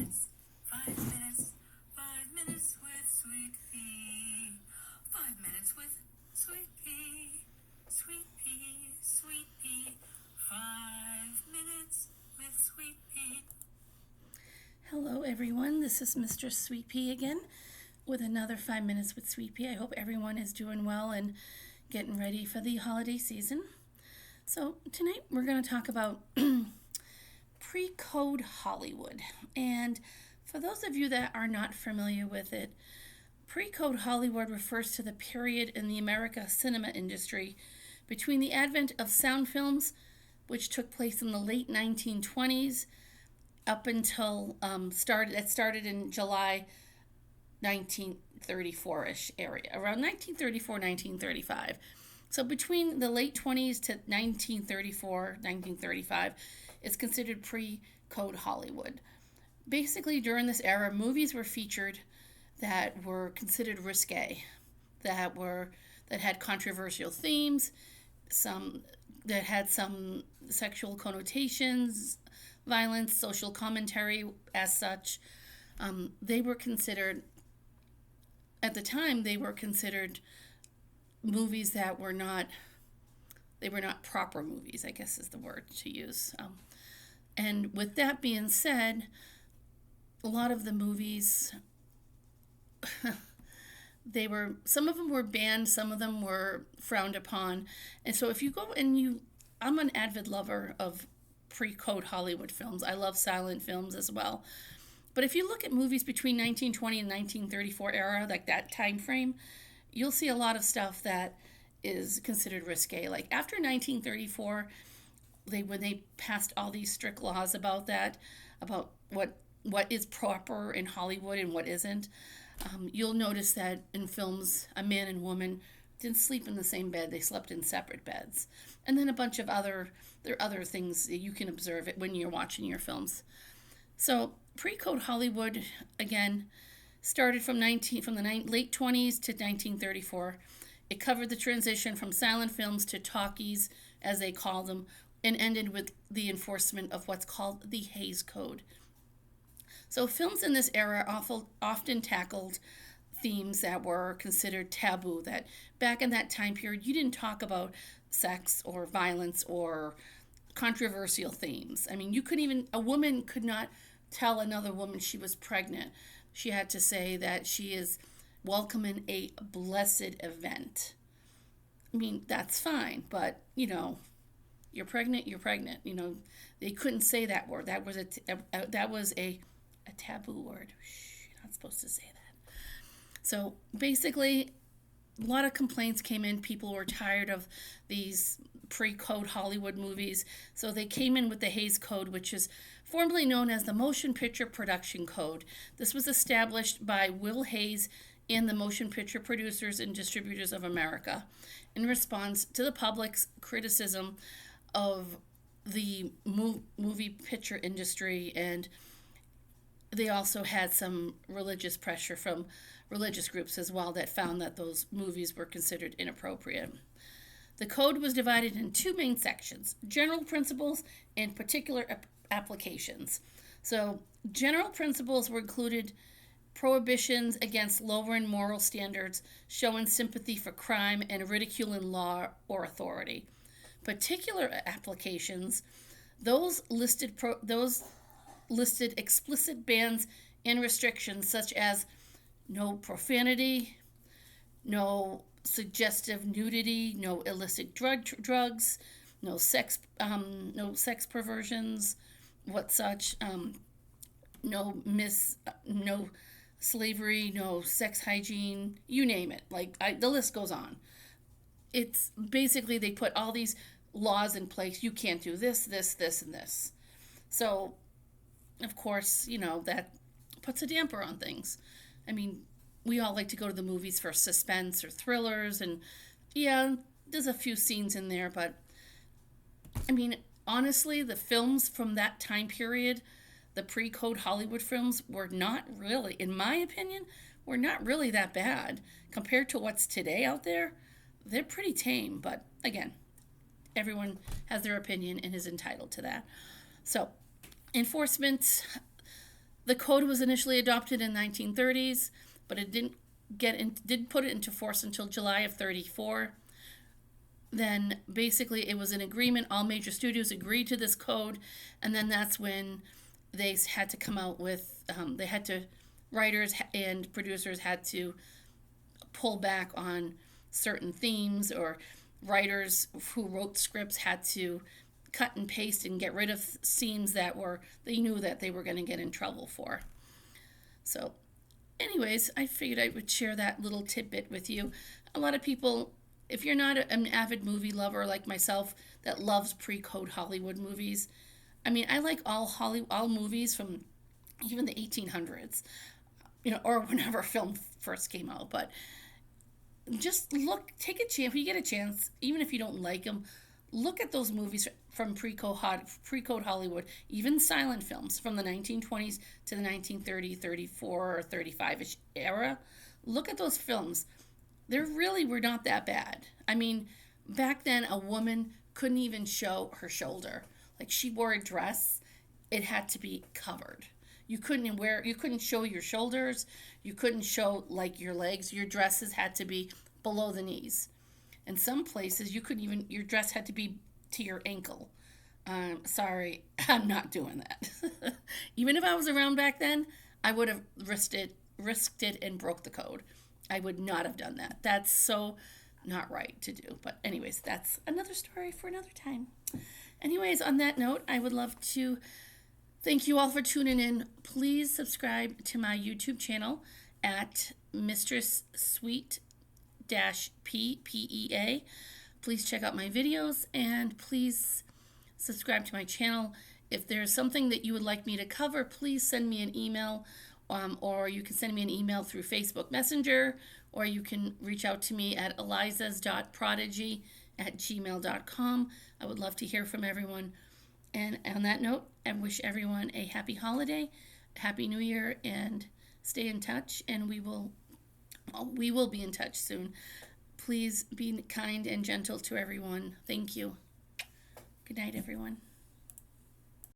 minutes, 5 minutes, 5 minutes with Sweet Pea. 5 minutes with Sweet Pea, Sweet Pea, Sweet Pea. 5 minutes with Sweet Pea. Hello everyone, this is Mr. Sweet Pea again with another 5 minutes with Sweet Pea. I hope everyone is doing well and getting ready for the holiday season. So tonight we're going to talk about Precode Hollywood. And for those of you that are not familiar with it, Precode Hollywood refers to the period in the American cinema industry between the advent of sound films, which took place in the late 1920s, up until started in July 1934-ish area, around 1934, 1935. So between the late 20s to 1934, 1935 is considered pre-Code Hollywood. Basically, during this era, movies were featured that were considered risque, that had controversial themes, some that had some sexual connotations, violence, social commentary as such. They were considered, at the time, movies that were not proper movies, I guess is the word to use. And with that being said, a lot of the movies, some of them were banned, some of them were frowned upon. And so if you go and I'm an avid lover of pre-Code Hollywood films. I love silent films as well. But if you look at movies between 1920 and 1934 era, like that time frame, you'll see a lot of stuff that is considered risque. Like after 1934, when they passed all these strict laws about that, about what is proper in Hollywood and what isn't, you'll notice that in films, a man and woman didn't sleep in the same bed. They slept in separate beds. And then a bunch of other things that you can observe it when you're watching your films. So pre-Code Hollywood, again, started from the late 20s to 1934. It covered the transition from silent films to talkies, as they call them, and ended with the enforcement of what's called the Hays Code. So films in this era often tackled themes that were considered taboo, that back in that time period you didn't talk about sex or violence or controversial themes. I mean, a woman could not tell another woman she was pregnant. She had to say that she is welcoming a blessed event. I mean, that's fine, but you're pregnant, they couldn't say that word. That was a taboo word. Shh, you're not supposed to say that. So basically, a lot of complaints came in. People were tired of these pre-Code Hollywood movies. So they came in with the Hays Code, which is formerly known as the Motion Picture Production Code. This was established by Will Hays and the Motion Picture Producers and Distributors of America in response to the public's criticism of the movie picture industry, and they also had some religious pressure from religious groups as well that found that those movies were considered inappropriate. The code was divided in two main sections: general principles and particular applications. So general principles were included prohibitions against lowering moral standards, showing sympathy for crime, and ridiculing law or authority. Particular applications, those listed explicit bans and restrictions such as no profanity, no suggestive nudity, no illicit drugs, no sex perversions, no slavery, no sex hygiene, you name it. The list goes on. It's basically they put all these laws in place. You can't do this, this, this, and this. So, of course, that puts a damper on things. I mean, we all like to go to the movies for suspense or thrillers, and yeah, there's a few scenes in there, but I mean, honestly, the films from that time period, the pre-Code Hollywood films, were not really, in my opinion, were not really that bad. Compared to what's today out there, they're pretty tame, but again, everyone has their opinion and is entitled to that. So, enforcement, The code was initially adopted in 1930s, but it didn't put it into force until July of 34. Then basically it was an agreement. All major studios agreed to this code, and then that's when they had to come out with writers and producers had to pull back on certain themes, or writers who wrote scripts had to cut and paste and get rid of scenes that they knew that they were going to get in trouble for. So anyways, I figured I would share that little tidbit with you. A lot of people, if you're not an avid movie lover like myself that loves pre-code Hollywood movies, I mean, I like all movies from even the 1800s, or whenever film first came out. But just take a chance, when you get a chance, even if you don't like them, look at those movies from Precode Hollywood, even silent films from the 1920s to the 1930, 34, or 35-ish era. Look at those films. They really were not that bad. I mean, back then, a woman couldn't even show her shoulder. Like, she wore a dress, it had to be covered. You couldn't show your shoulders. You couldn't show, like, your legs. Your dresses had to be below the knees. In some places, your dress had to be to your ankle. Sorry, I'm not doing that. Even if I was around back then, I would have risked it and broke the code. I would not have done that. That's so not right to do. But anyways, that's another story for another time. Anyways, on that note, I would love to thank you all for tuning in. Please subscribe to my YouTube channel at Mistress Sweet Pea. Please check out my videos, and please subscribe to my channel. If there's something that you would like me to cover, please send me an email, or you can send me an email through Facebook Messenger, or you can reach out to me at elizas.prodigy@gmail.com. I would love to hear from everyone. And on that note, I wish everyone a happy holiday, happy New Year, and stay in touch, and we will be in touch soon. Please be kind and gentle to everyone. Thank you. Good night, everyone.